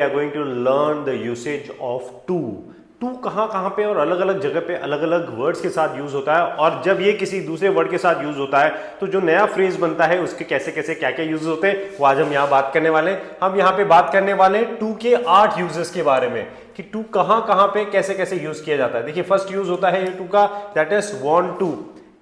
are going to learn the usage of to. To कहाँ कहाँ पे और अलग अलग जगह पे अलग अलग वर्ड्स के साथ यूज होता है, और जब ये किसी दूसरे वर्ड के साथ यूज होता है तो जो नया फ्रेज बनता है उसके कैसे कैसे क्या क्या यूज होते हैं वो आज हम यहाँ बात करने वाले हैं। हम यहाँ पे बात करने वाले टू के 8 यूजेस के बारे में कि टू कहाँ कहाँ पे कैसे कैसे यूज किया जाता है। देखिए फर्स्ट यूज होता है टू का, that is want to,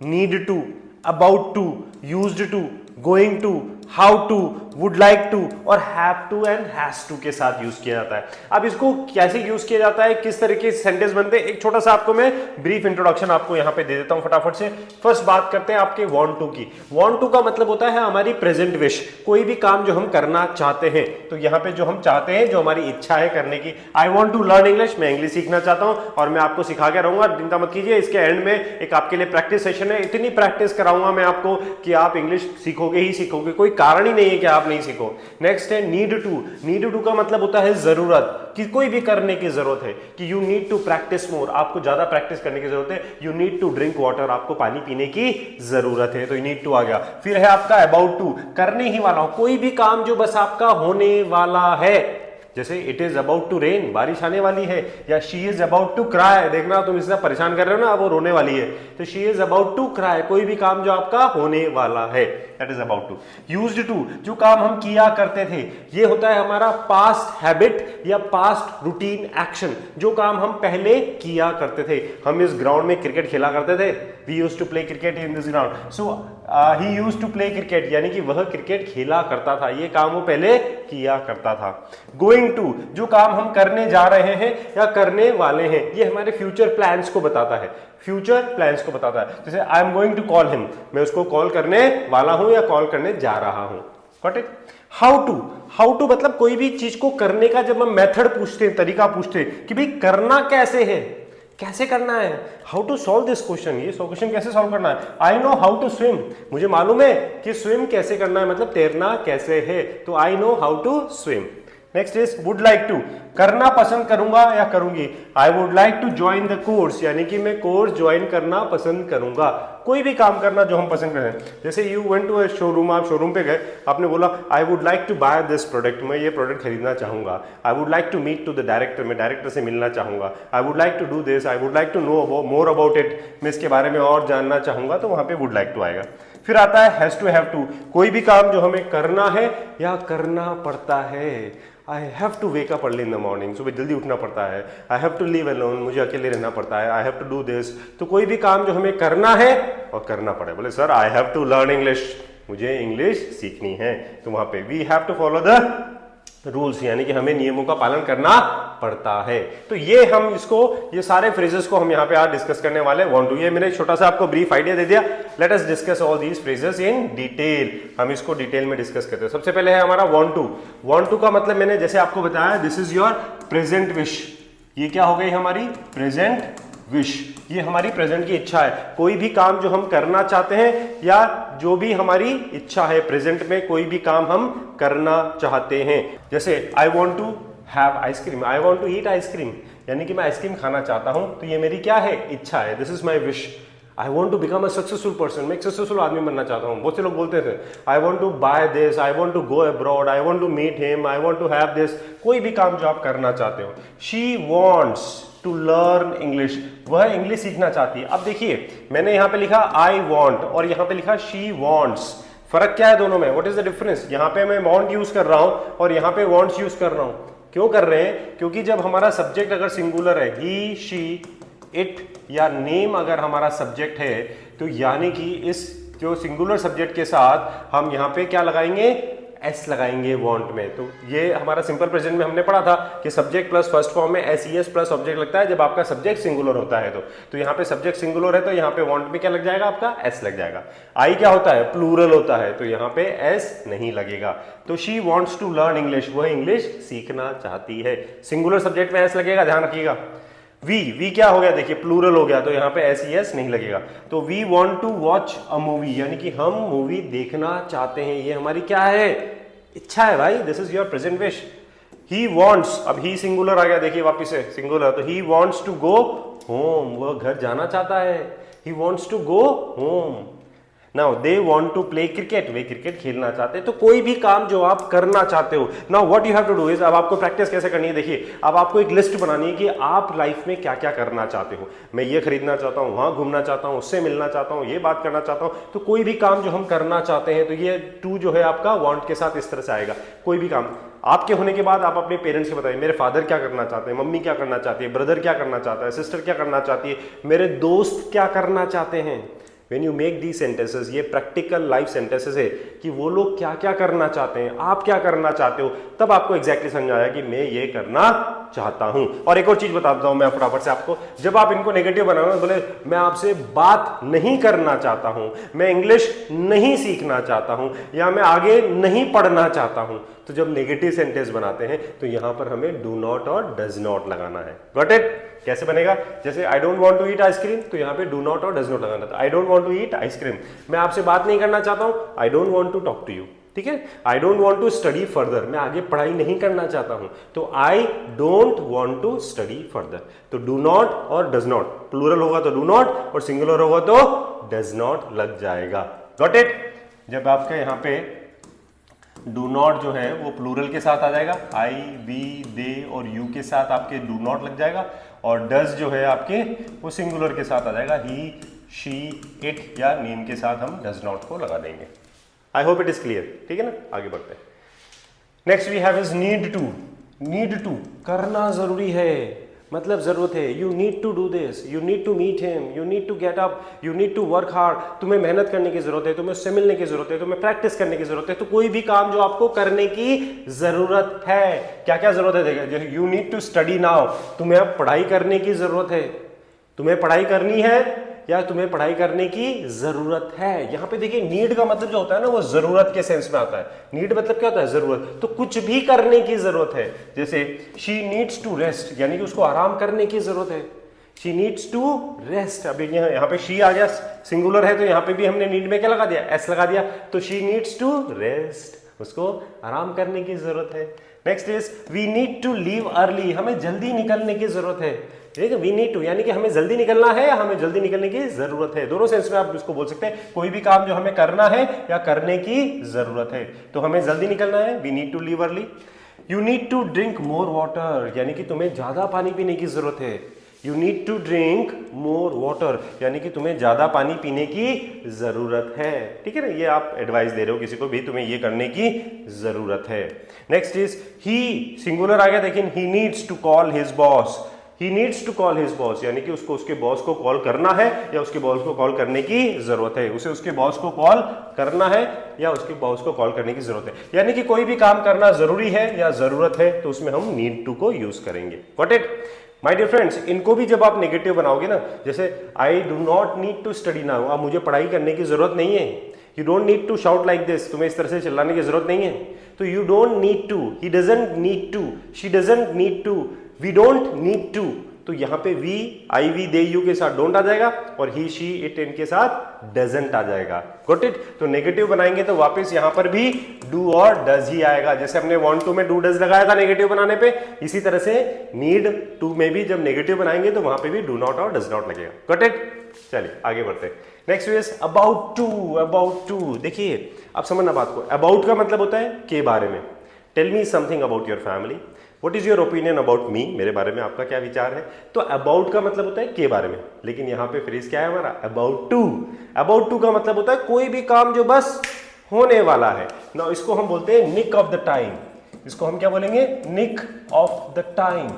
need to, about to, used to, going to, how to, would like to और have to and has to के साथ यूज किया जाता है। अब इसको कैसे यूज किया जाता है, किस तरीके से सेंटेंस बनते हैं, एक छोटा सा आपको मैं ब्रीफ इंट्रोडक्शन आपको यहां पे दे देता हूं फटाफट से। फर्स्ट बात करते हैं आपके वांट टू की। वांट टू का मतलब होता है हमारी प्रेजेंट विश, कोई भी काम जो हम करना चाहते हैं। तो यहाँ पे जो हम चाहते हैं, जो हमारी इच्छा है करने की, I want to learn English, मैं इंग्लिश सीखना चाहता हूं और मैं आपको सिखा के रहूंगा, चिंता मत कीजिए। इसके एंड में एक आपके लिए प्रैक्टिस सेशन है, इतनी प्रैक्टिस कराऊंगा मैं आपको कि आप इंग्लिश सीखोगे ही सीखोगे, कोई कारण ही नहीं है कि आप नहीं सीखो। नेक्स्ट है नीड टू। नीड टू का मतलब होता है जरूरत, कि कोई भी करने की जरूरत है, कि you need to practise more, आपको ज्यादा प्रैक्टिस करने की जरूरत है। You need to drink water, आपको पानी पीने की जरूरत है, तो यू नीड टू आ गया। फिर है आपका अबाउट टू, करने ही वाला हो, कोई भी काम जो बस आपका होने वाला है, जैसे it is about to rain, बारिश आने वाली है, या she is about to cry, देखना तुम इससे परेशान कर रहे हो ना, वो रोने वाली है, तो she is about to cry, कोई भी काम जो आपका होने वाला है, that is about to. Used to, जो काम हम किया करते थे, ये होता है हमारा पास्ट हैबिट या पास्ट रूटीन एक्शन, जो काम हम पहले किया करते थे। हम इस ग्राउंड में क्रिकेट खेला करते थे, we used to play cricket in this ground, so he used to play cricket, यानी कि वह क्रिकेट खेला करता था, ये काम वो पहले किया करता था। गोइंग टू, जो काम हम करने जा रहे हैं या करने वाले हैं, ये हमारे फ्यूचर प्लान्स को बताता है, फ्यूचर प्लान्स को बताता है। जैसे I am going to call him, मैं उसको कॉल करने वाला हूं या कॉल करने जा रहा हूं। Got it. How to, how to मतलब कोई भी चीज को करने का जब हम मेथड पूछते हैं, तरीका पूछते हैं कि भाई करना कैसे है, कैसे करना है, how to solve this question, ये क्वेश्चन कैसे सॉल्व करना है। I know how to swim, मुझे मालूम है कि स्विम कैसे करना है, मतलब तैरना कैसे है, तो I know how to swim. Next is would like to, करना पसंद करूंगा या करूंगी, I would like to join the course, यानी कि मैं कोर्स ज्वाइन करना पसंद करूंगा, कोई भी काम करना जो हम पसंद करें। जैसे you went to a showroom, आप शोरूम पे गए, आपने बोला I would like to buy this product, मैं ये प्रोडक्ट खरीदना चाहूंगा। I would like to meet to the director, मैं डायरेक्टर से मिलना चाहूंगा। I would like to do this, I would like to know more about it, मैं इसके बारे में और जानना चाहूंगा, तो वहां पे वुड लाइक टू आएगा। फिर आता है हैज टू हैव टू, कोई भी काम जो हमें करना है या करना पड़ता है। I have to wake up early in the morning, सुबह जल्दी उठना पड़ता है। I have to live alone, मुझे अकेले रहना पड़ता है। I have to do this, तो कोई भी काम जो हमें करना है और करना पड़े। बोले sir I have to learn English, मुझे इंग्लिश सीखनी है, तो वहां पे we have to follow the rules, यानी कि हमें नियमों का पालन करना पड़ता है। तो ये हम इसको, ये सारे फ्रेजेस को हम यहाँ पे आज डिस्कस करने वाले हैं। वांट टू, ये मैंने छोटा सा आपको ब्रीफ आइडिया दे दिया। Let us discuss all these phrases in detail, हम इसको डिटेल में डिस्कस करते हैं। सबसे पहले है हमारा वांट टू। वांट टू का मतलब मैंने जैसे आपको बताया, this is your present wish, ये क्या हो गई हमारी प्रेजेंट विश, ये हमारी प्रेजेंट की इच्छा है। कोई भी काम जो हम करना चाहते हैं या जो भी हमारी इच्छा है, प्रेजेंट में कोई भी काम हम करना चाहते हैं। जैसे I want to have ice cream, I want to eat ice cream, यानी कि मैं आइसक्रीम खाना चाहता हूं, तो ये मेरी क्या है, इच्छा है, this is my wish. I want to become a successful person, मैं एक सक्सेसफुल आदमी बनना चाहता हूँ। बहुत से लोग बोलते थे I want to buy this, I want to go abroad, I want to meet him, I want to have this, कोई भी काम जो आप करना चाहते हो। She wants to learn English, वह इंग्लिश सीखना चाहती है। अब देखिए मैंने यहाँ पे लिखा आई वॉन्ट और यहाँ पे लिखा शी वॉन्ट्स, फर्क क्या है दोनों में, व्हाट इज द डिफरेंस। यहाँ पे मैं वॉन्ट यूज कर रहा हूँ और यहाँ पे वॉन्ट्स यूज कर रहा हूँ। क्यों कर रहे हैं, क्योंकि जब हमारा सब्जेक्ट अगर सिंगुलर है, ही, शी, इट या नेम अगर हमारा सब्जेक्ट है, तो यानी कि इस जो सिंगुलर सब्जेक्ट के साथ हम यहाँ पे क्या लगाएंगे, एस लगाएंगे वांट में। तो ये हमारा सिंपल प्रेजेंट में हमने पढ़ा था कि सब्जेक्ट प्लस फर्स्ट फॉर्म में S E S plus object लगता है जब आपका सब्जेक्ट सिंगुलर होता है। तो यहाँ पे सब्जेक्ट सिंगुलर है, तो यहाँ पे वांट में क्या लग जाएगा, आपका एस लग जाएगा। आई क्या होता है, प्लूरल होता है, तो यहाँ पे एस नहीं लगेगा। तो she wants to learn English, वह इंग्लिश सीखना चाहती है। सिंगुलर सब्जेक्ट में एस लगेगा, ध्यान रखिएगा। वी क्या हो गया, देखिए प्लूरल हो गया, तो यहाँ पे एस ई एस नहीं लगेगा। तो we want to watch a movie, यानी कि हम मूवी देखना चाहते हैं, ये हमारी क्या है, इच्छा है भाई, this is your present wish. He wants, अब ही सिंगुलर आ गया, देखिए वापिस से सिंगुलर, तो he wants to go home, वह घर जाना चाहता है, he wants to go home. Now they want to play cricket, वे क्रिकेट खेलना चाहते हैं। तो कोई भी काम जो आप करना चाहते हो, now what you have to do is, अब आपको प्रैक्टिस कैसे करनी है, देखिए अब आपको एक लिस्ट बनानी है कि आप लाइफ में क्या क्या करना चाहते हो। मैं ये खरीदना चाहता हूँ, वहां घूमना चाहता हूँ, उससे मिलना चाहता हूँ, ये बात करना चाहता हूँ। तो कोई भी काम जो हम करना चाहते हैं, तो ये टू जो है आपका वांट के साथ इस तरह से आएगा। कोई भी काम आपके होने के बाद आप अपने पेरेंट्स को बताइए, मेरे फादर क्या करना चाहते हैं, मम्मी क्या करना चाहती है, ब्रदर क्या करना चाहता है, सिस्टर क्या करना चाहती है, मेरे दोस्त क्या करना चाहते हैं। When you make these sentences, ये प्रैक्टिकल लाइफ सेंटेंसेस है कि वो लोग क्या क्या करना चाहते हैं, आप क्या करना चाहते हो, तब आपको एग्जैक्टली समझ आया कि मैं ये करना चाहता हूं। और एक और चीज बताता हूं मैं फटाफट से आपको, जब आप इनको नेगेटिव बनाओ, बोले मैं आपसे बात नहीं करना चाहता हूं, मैं इंग्लिश नहीं सीखना चाहता हूं, या मैं आगे नहीं पढ़ना चाहता हूं, तो जब नेगेटिव सेंटेंस बनाते हैं तो यहां पर हमें डू नॉट और डज नॉट लगाना है। Got it? कैसे बनेगा? जैसे I don't want to eat ice cream, तो यहाँ पे डू नॉट और डज नॉट लगाना था। I don't want to eat ice cream, मैं आपसे बात नहीं करना चाहता हूँ, I don't want to talk to you. ठीक है? I don't want to study further, मैं आगे पढ़ाई नहीं करना चाहता हूं, तो I don't want to study further. तो डू नॉट और डज नॉट, प्लूरल होगा तो डू नॉट और सिंगुलर होगा तो डज नॉट लग जाएगा। Got it? जब आपके यहाँ पे डू नॉट जो है वो प्लूरल के साथ आ जाएगा, आई, वी, दे और यू के साथ आपके डू नॉट लग जाएगा, और डज जो है आपके वो सिंगुलर के साथ आ जाएगा, ही, शी, इट या नेम के साथ हम डज नॉट को लगा देंगे। I hope it is clear. ठीक है ना? आगे बढ़ते हैं। Next we have is need to. Need to करना जरूरी है, मतलब जरूरत है। You need to do this, you need to meet him, you need to get up, you need to work hard. तुम्हें मेहनत करने की जरूरत है, तुम्हें उससे मिलने की जरूरत है, तुम्हें प्रैक्टिस करने की जरूरत है। तो कोई भी काम जो आपको करने की जरूरत है, क्या क्या जरूरत है देखिए, you need to study now, तुम्हें अब पढ़ाई करने की जरूरत है, तुम्हें पढ़ाई करनी है या तुम्हें पढ़ाई करने की जरूरत है। यहां पे देखिए नीड का मतलब जो होता है ना वो जरूरत के सेंस में आता है। नीड मतलब क्या होता है? जरूरत। तो कुछ भी करने की जरूरत है, जैसे शी नीड्स टू रेस्ट, यानी कि उसको आराम करने की जरूरत है। She needs to rest. अब यहाँ पे शी आ गया, सिंगुलर है, तो यहाँ पे भी हमने नीड में क्या लगा दिया? एस लगा दिया। तो शी नीड्स टू रेस्ट, उसको आराम करने की जरूरत है। Next is we need to leave early, हमें जल्दी निकलने की जरूरत है। ठीक है? वी नीड टू यानी कि हमें जल्दी निकलना है या हमें जल्दी निकलने की जरूरत है। दोनों सेंस में आप इसको बोल सकते हैं। कोई भी काम जो हमें करना है या करने की जरूरत है, तो हमें जल्दी निकलना है, we need to leave early. You need to drink more water, यानी कि तुम्हें ज्यादा पानी पीने की जरूरत है। You need to drink more water, यानी कि तुम्हें ज्यादा पानी पीने की जरूरत है। ठीक है ना? ये आप एडवाइस दे रहे हो किसी को भी, तुम्हें ये करने की जरूरत है। नेक्स्ट इज ही, सिंगुलर आ गया, लेकिन he needs to call his boss. He needs to call his boss, यानी कि उसको उसके बॉस को कॉल करना है या उसके बॉस को कॉल करने की जरूरत है। उसे उसके बॉस को कॉल करना है या उसके बॉस को कॉल करने की जरूरत है। यानी कि कोई भी काम करना जरूरी है या जरूरत है, तो उसमें हम नीड टू को यूज करेंगे। Got it? My dear friends, इनको भी जब आप नेगेटिव बनाओगे ना, जैसे I do not need to study now, अब मुझे पढ़ाई करने की जरूरत नहीं है। You don't need to shout like this, तुम्हें इस तरह से चिल्लाने की जरूरत नहीं है। तो you don't need to, he doesn't need to, she doesn't need to, we don't need to. तो यहां पे we, I, we, they, you के साथ डोंट आ जाएगा और ही, शी, इट, इनके साथ डजंट आ जाएगा। Got it? तो नेगेटिव बनाएंगे तो वापस यहां पर भी डू और डज ही आएगा। जैसे हमने वांट टू में डू डज लगाया था नेगेटिव बनाने पे, इसी तरह से नीड टू में भी जब नेगेटिव बनाएंगे तो वहां पे भी डू नॉट और डज नॉट लगेगा। Got it? चलिए आगे बढ़ते हैं। Next is about to. About to देखिए, आप समझना बात को। अबाउट का मतलब होता है के बारे में। Tell me something about your family, what is your opinion about me, मेरे बारे में आपका क्या विचार है। तो अबाउट का मतलब होता है के बारे में, लेकिन यहाँ पे फ्रेज क्या है हमारा? About to. अबाउट टू का मतलब होता है कोई भी काम जो बस होने वाला है ना, इसको हम बोलते हैं निक ऑफ द टाइम। इसको हम क्या बोलेंगे? Nick of the time.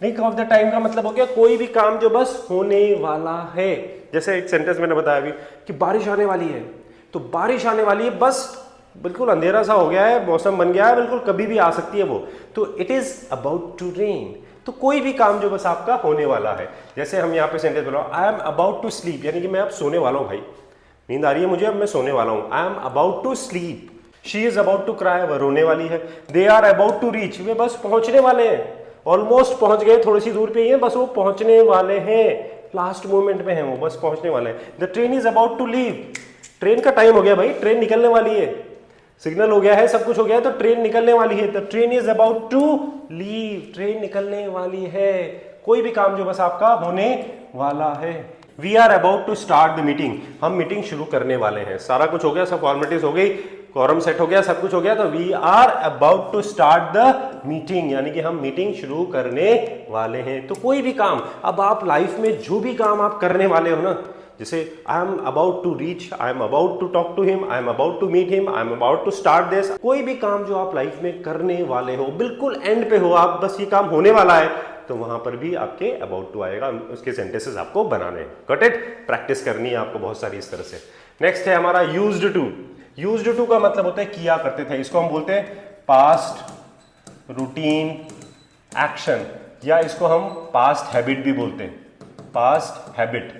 Nick of the time का मतलब हो गया कोई भी काम जो बस होने वाला है। जैसे एक सेंटेंस मैंने बताया अभी कि बारिश आने वाली है, तो बारिश आने वाली है, बस बिल्कुल अंधेरा सा हो गया है, मौसम बन गया है, बिल्कुल कभी भी आ सकती है वो, तो it is about to rain. तो कोई भी काम जो बस आपका होने वाला है। जैसे हम यहाँ पे सेंटेंस बोलो, I am about to sleep, यानी कि मैं अब सोने वाला हूँ भाई, नींद आ रही है मुझे, अब मैं सोने वाला हूँ। I am about to sleep. She is about to cry, वह रोने वाली है। They are about to reach, वे बस पहुंचने वाले हैं, ऑलमोस्ट पहुंच गए, थोड़ी सी दूर पे ही है, बस वो पहुंचने वाले हैं, लास्ट मोमेंट में है वो, बस पहुंचने वाले हैं। The train is about to leave, train का टाइम हो गया भाई, ट्रेन निकलने वाली है, सिग्नल हो गया है, सब कुछ हो गया है, तो ट्रेन निकलने वाली है। The train is about to leave, train निकलने वाली है। कोई भी काम जो बस आपका होने वाला है। We are about to start the meeting, हम मीटिंग शुरू करने वाले हैं। सारा कुछ हो गया, सब फॉर्मेलिटीज हो गई, quorum सेट हो गया, सब कुछ हो गया, तो we are about to start the meeting, यानी कि हम मीटिंग शुरू करने वाले हैं। तो कोई भी काम, अब आप लाइफ में जो भी काम आप करने वाले हो ना, जैसे I am about to reach, I am about to talk to him, I am about to meet him, I am about to start this, कोई भी काम जो आप लाइफ में करने वाले हो, बिल्कुल एंड पे हो आप, बस ये काम होने वाला है, तो वहां पर भी आपके अबाउट टू आएगा, उसके सेंटेंसेस आपको बनाने हैं। Got it? प्रैक्टिस करनी है आपको बहुत सारी इस तरह से। नेक्स्ट है हमारा यूज्ड टू। यूज्ड टू का मतलब होता है किया करते थे, इसको हम बोलते हैं पास्ट रूटीन एक्शन, या इसको हम पास्ट हैबिट भी बोलते हैं, past habit,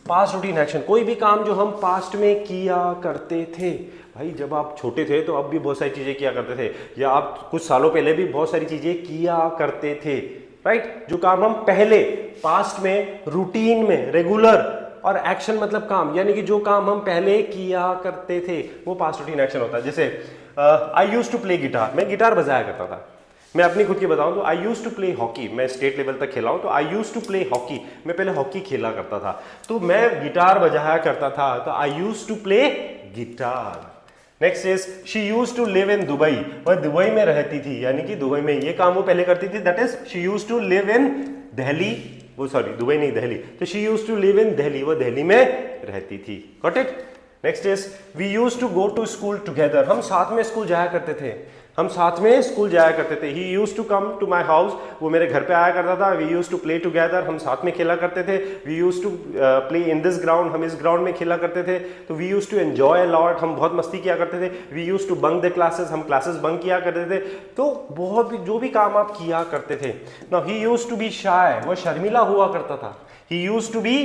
past routine action. कोई भी काम जो हम पास्ट में किया करते थे, भाई जब आप छोटे थे तो अब भी बहुत सारी चीजें किया करते थे, या आप कुछ सालों पहले भी बहुत सारी चीजें किया करते थे, राइट? जो काम हम पहले पास्ट में, रूटीन में, रेगुलर, और एक्शन मतलब काम, यानी कि जो काम हम पहले किया करते थे वो पास्ट रूटीन एक्शन होता है। जैसे I used to play guitar, मैं गिटार बजाया करता था। मैं अपनी खुद की बताऊं तो I used to play hockey, मैं स्टेट लेवल तक खेला हूं, तो I used to play hockey, मैं पहले हॉकी खेला करता था, तो मैं गिटार बजाया करता था, तो I used to play guitar. Next is she used to live in Dubai, वह दुबई में रहती थी, यानी कि दुबई में ये काम वो पहले करती थी, that is she used to live in Delhi, वो सॉरी दुबई नहीं दिल्ली, तो she used to live in Delhi, वो दिल्ली में रहती थी। Got it? Next is we used to go to school together, हम साथ में स्कूल जाया करते थे, हम साथ में स्कूल जाया करते थे। He used to come to my house, वो मेरे घर पे आया करता था। We used to play together, हम साथ में खेला करते थे। We used to play in this ground, हम इस ग्राउंड में खेला करते थे। तो we used to enjoy a lot, हम बहुत मस्ती किया करते थे। We used to bunk the classes, हम क्लासेस बंक किया करते थे। तो बहुत भी जो भी काम आप किया करते थे। Now he used to be shy, वो शर्मिला हुआ करता था। He used to be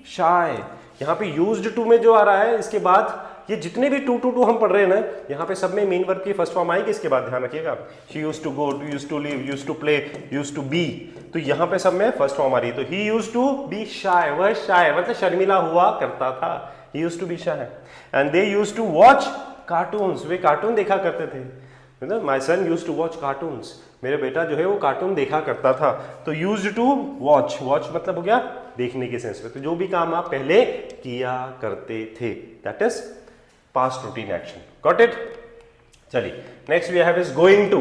shy, यहाँ पे यूज्ड टू में जो आ रहा है, इसके बाद ये जितने भी टू हम पढ़ रहे हैं ना, यहाँ पे सब में मेन वर्ब की फर्स्ट फॉर्म आएगी, इसके बाद ध्यान रखिएगा। She used to go, used to live, used to play, used to be, तो यहाँ पे सब में फर्स्ट फॉर्म आ रही है। तो he used to be shy, वह शाय मतलब शर्मिला हुआ करता था। He used to be shy. And they used to watch cartoons, वे कार्टून देखा करते थे। My son used to watch cartoons, मेरे बेटा जो है वो कार्टून देखा करता था। तो यूज्ड टू वॉच, वॉच मतलब हो गया देखने के सेंस में। तो जो भी काम आप पहले किया करते थे, that is past routine action. Got it? चलिए next we have is going to.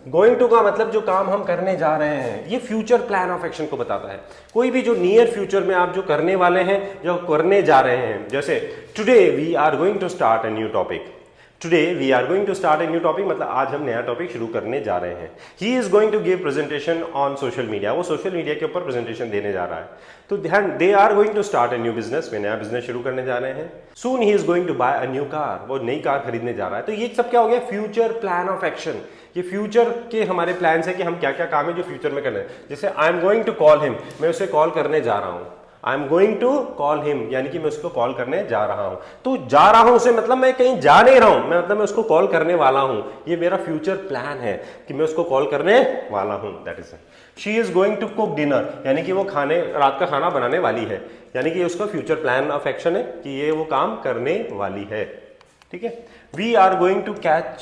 Going to का मतलब जो काम हम करने जा रहे हैं, ये फ्यूचर प्लान ऑफ एक्शन को बताता है। कोई भी जो नियर फ्यूचर में आप जो करने वाले हैं, जो करने जा रहे हैं, जैसे today we are going to start a new topic, today we are going to start a new topic मतलब आज हम नया टॉपिक शुरू करने जा रहे हैं। He is going to give presentation on social media, वो सोशल मीडिया के ऊपर प्रेजेंटेशन देने जा रहा है। तो ध्यान, they are going to start a new business, वे नया बिजनेस शुरू करने जा रहे हैं। Soon he is going to buy a new car, वो नई कार खरीदने जा रहा है। तो ये सब क्या हो गया? Future plan of action. ये फ्यूचर के हमारे प्लान है कि हम क्या क्या काम है जो फ्यूचर में करना है। जैसे I am going to call him, मैं उसे कॉल करने जा रहा हूं। I am going to call him यानी कि मैं उसको कॉल करने जा रहा हूं। तो जा रहा हूं उसे मतलब मैं कहीं जा नहीं रहा हूं, मैं मतलब मैं उसको कॉल करने वाला हूं। ये मेरा फ्यूचर प्लान है कि मैं उसको कॉल करने वाला हूं। That is she is going to cook dinner, यानी कि वो रात का खाना बनाने वाली है, यानी कि उसका फ्यूचर प्लान ऑफ एक्शन है कि ये वो काम करने वाली है। ठीक है। We are going to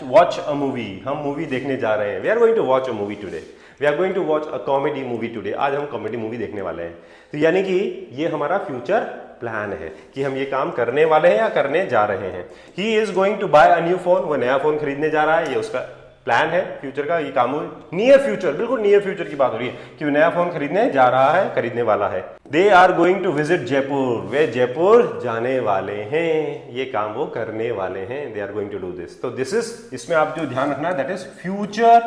watch a movie, हम मूवी देखने जा रहे हैं। We are going to watch a movie today, we are going to watch a comedy movie today, आज हम कॉमेडी मूवी देखने वाले हैं। तो यानी कि ये हमारा फ्यूचर प्लान है कि हम ये काम करने वाले हैं या करने जा रहे हैं। He is going to buy a new phone, वो नया फोन खरीदने जा रहा है, ये उसका प्लान है फ्यूचर का। ये काम नियर फ्यूचर, बिल्कुल नियर फ्यूचर की बात हो रही है कि वो नया फोन खरीदने जा रहा है, खरीदने वाला है। They are going to visit Jaipur, वे जयपुर जाने वाले हैं, ये काम वो करने वाले हैं। They are going to do this. तो दिस इज, इसमें आप जो ध्यान रखना है दैट इज फ्यूचर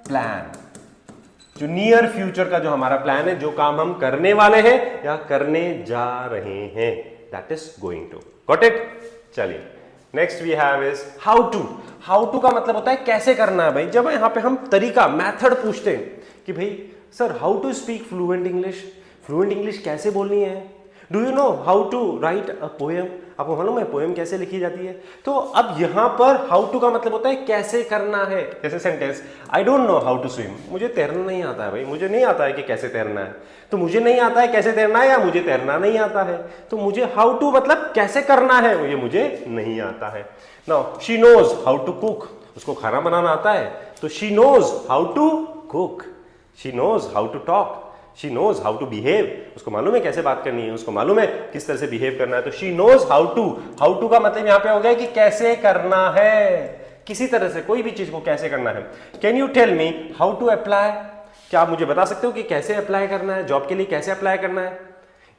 प्लान, जो नियर फ्यूचर का जो हमारा प्लान है, जो काम हम करने वाले हैं या करने जा रहे हैं, that is going to. Got it? चलिए next we have is how to. How to का मतलब होता है कैसे करना है। भाई जब यहाँ पे हम तरीका, मेथड पूछते हैं कि भाई sir how to speak fluent English, fluent English कैसे बोलनी है। Do you know how to write a poem, आपको मालूम है पोएम कैसे लिखी जाती है। तो अब यहां पर हाउ टू का मतलब होता है कैसे करना है। जैसे sentence, I don't know how to swim, मुझे तैरना नहीं आता है। भाई मुझे नहीं आता है कि कैसे तैरना है, तो मुझे नहीं आता है कैसे तैरना है या मुझे तैरना नहीं आता है। तो मुझे हाउ टू मतलब कैसे करना है, ये मुझे नहीं आता है। Now she knows how to cook, उसको खाना बनाना आता है, तो she knows how to cook. She knows how to talk, she knows how to behave, उसको मालूम है कैसे बात करनी है, उसको मालूम है किस तरह से बिहेव करना है। तो शी नोज हाउ टू का मतलब यहां पे हो गया कि कैसे करना है, किसी तरह से कोई भी चीज को कैसे करना है। Can you tell me how to apply, क्या आप मुझे बता सकते हो कि कैसे अप्लाई करना है, जॉब के लिए कैसे अप्लाई करना है,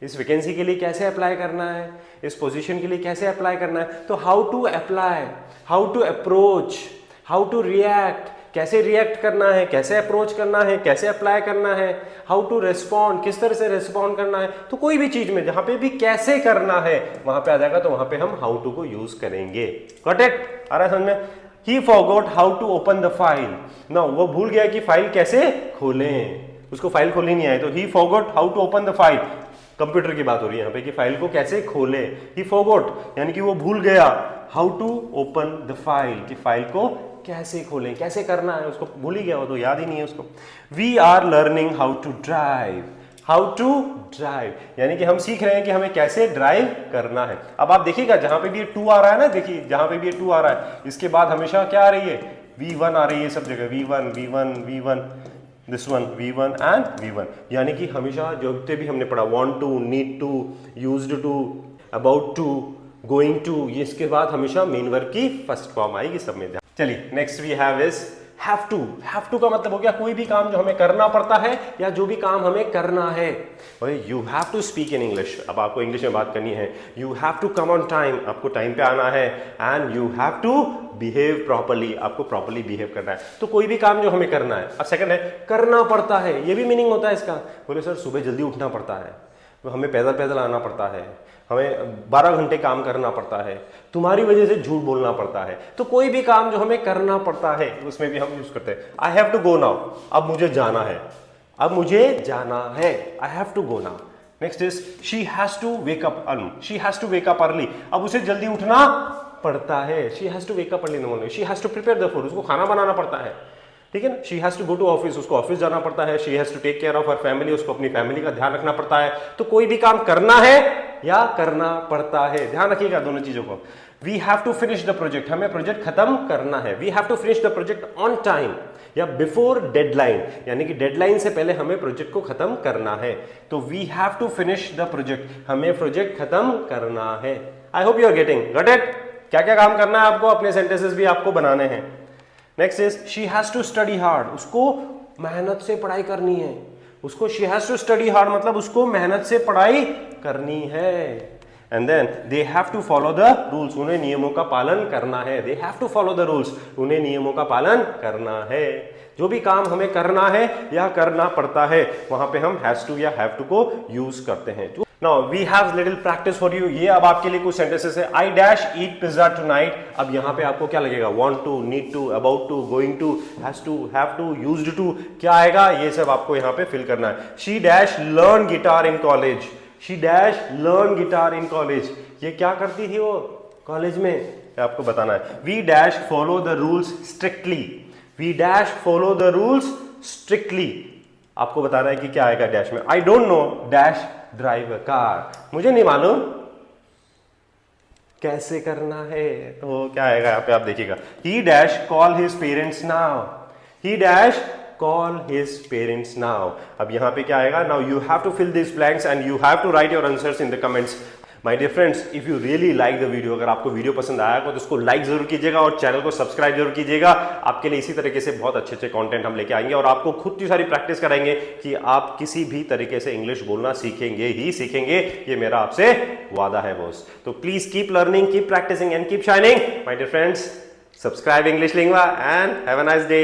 इस वैकेंसी के लिए कैसे अप्लाई करना है, इस पोजीशन के लिए कैसे अप्लाई करना है। तो how to apply, how to approach, how to react, कैसे रिएक्ट करना है, कैसे अप्रोच करना है, कैसे अप्लाई करना है, हाउ टू रेस्पॉन्ड, किस तरह से रेस्पॉन्ड करना है। तो कोई भी चीज में जहां पे भी कैसे करना है वहां पे आ जाएगा, तो वहां पे हम हाउ टू को यूज करेंगे। Got it? आ रहा है समझ में? He forgot how to open the file. Now वो भूल गया कि फाइल कैसे खोलें, उसको फाइल खोलनी नहीं आई, तो he forgot how to open the file, computer की बात हो रही है यहाँ पे कि फाइल को कैसे खोले। He forgot यानी कि वो भूल गया how to open the file, कि फाइल को कैसे खोलें, कैसे करना है, उसको भूल ही गया, वो तो याद ही नहीं है उसको। We are learning how to drive, how to drive यानी कि हम सीख रहे हैं कि हमें कैसे ड्राइव करना है। अब आप देखिएगा जहां पे भी ये टू आ रहा है ना, देखिए जहां पे भी ये टू आ रहा है इसके बाद हमेशा क्या आ रही है, V1 आ रही है सब जगह, V1 V1 V1, this one V1 and V1, यानी कि हमेशा जो भी हमने पढ़ा want to, need to, used to, about to, going to, ये इसके बाद हमेशा मेन वर्ब की फर्स्ट फॉर्म आएगी सब में। चलिए next we have is have to. Have to का मतलब हो गया कोई भी काम जो हमें करना पड़ता है या जो भी काम हमें करना है। You have to speak in English, अब आपको इंग्लिश में बात करनी है। You have to come on time, आपको टाइम पे आना है। And you have to behave properly, आपको प्रॉपर्ली बिहेव करना है। तो कोई भी काम जो हमें करना है। अब सेकंड है करना पड़ता है, ये भी मीनिंग होता है इसका। बोले सर सुबह जल्दी उठना पड़ता है, तो हमें पैदल पैदल आना पड़ता है, हमें 12 घंटे काम करना पड़ता है, तुम्हारी वजह से झूठ बोलना पड़ता है। तो कोई भी काम जो हमें करना पड़ता है उसमें भी हम यूज करते हैं I have to go now, अब मुझे जाना है, अब मुझे जाना है, I have to go now. Next is she has to wake up early, she has to wake up early, अब उसे जल्दी उठना पड़ता है। She has to wake up early in the morning, she has to prepare the food, उसको खाना बनाना पड़ता है, ठीक है ना। She has to go to office, उसको ऑफिस जाना पड़ता है। She has to take care of her family, उसको अपनी फैमिली का ध्यान रखना पड़ता है। तो कोई भी काम करना है या करना पड़ता है, ध्यान रखिएगा दोनों चीजों को। We have to finish the project, हमें प्रोजेक्ट खत्म करना है। We have to finish the project on time या बिफोर डेडलाइन, यानी कि डेडलाइन से पहले हमें प्रोजेक्ट को खत्म करना है। तो we have to finish the project, हमें प्रोजेक्ट खत्म करना है। I hope you are getting, got it? क्या क्या काम करना है आपको, अपने सेंटेंसेस भी आपको बनाने हैं। Next is she has to study hard, उसको मेहनत से पढ़ाई करनी है। उसको she has to study hard मतलब उसको मेहनत से पढ़ाई करनी है। And then they have to follow the rules, उन्हें नियमों का पालन करना है। They have to follow the rules, उन्हें नियमों का पालन करना है। जो भी काम हमें करना है या करना पड़ता है वहां पे हम हैज टू या हैव टू को यूज करते हैं। Now we have little practice for you, ये अब आपके लिए कुछ सेंटेंसेस है। I dash eat pizza tonight, अब यहां पे आपको क्या लगेगा, want to, need to, about to, going to, has to, have to, used to, क्या आएगा ये सब आपको यहां पे फिल करना है। She dash learn guitar in college, she dash learn guitar in college, ये क्या करती थी वो कॉलेज में, आपको बताना है। We dash follow the rules strictly, we dash follow the rules strictly, आपको बताना है कि क्या आएगा डैश में। I don't know dash drive a car, मुझे नहीं मालूम कैसे करना है, तो क्या आएगा यहाँ पे आप देखिएगा। He dash call his parents now, he dash call his parents now, अब यहाँ पे क्या आएगा, now you have to fill this blanks and you have to write your answers in the comments. My dear friends, if you really like the video, अगर आपको video पसंद आया हो तो इसको लाइक जरूर कीजिएगा और चैनल को सब्सक्राइब जरूर कीजिएगा। आपके लिए इसी तरीके से बहुत अच्छे अच्छे कंटेंट हम लेके आएंगे और आपको खुद की सारी प्रैक्टिस कराएंगे कि आप किसी भी तरीके से इंग्लिश बोलना सीखेंगे ही सीखेंगे, ये मेरा आपसे वादा है बॉस। तो please keep learning, keep practicing and keep shining. My dear friends, subscribe English Lingua and have a nice day.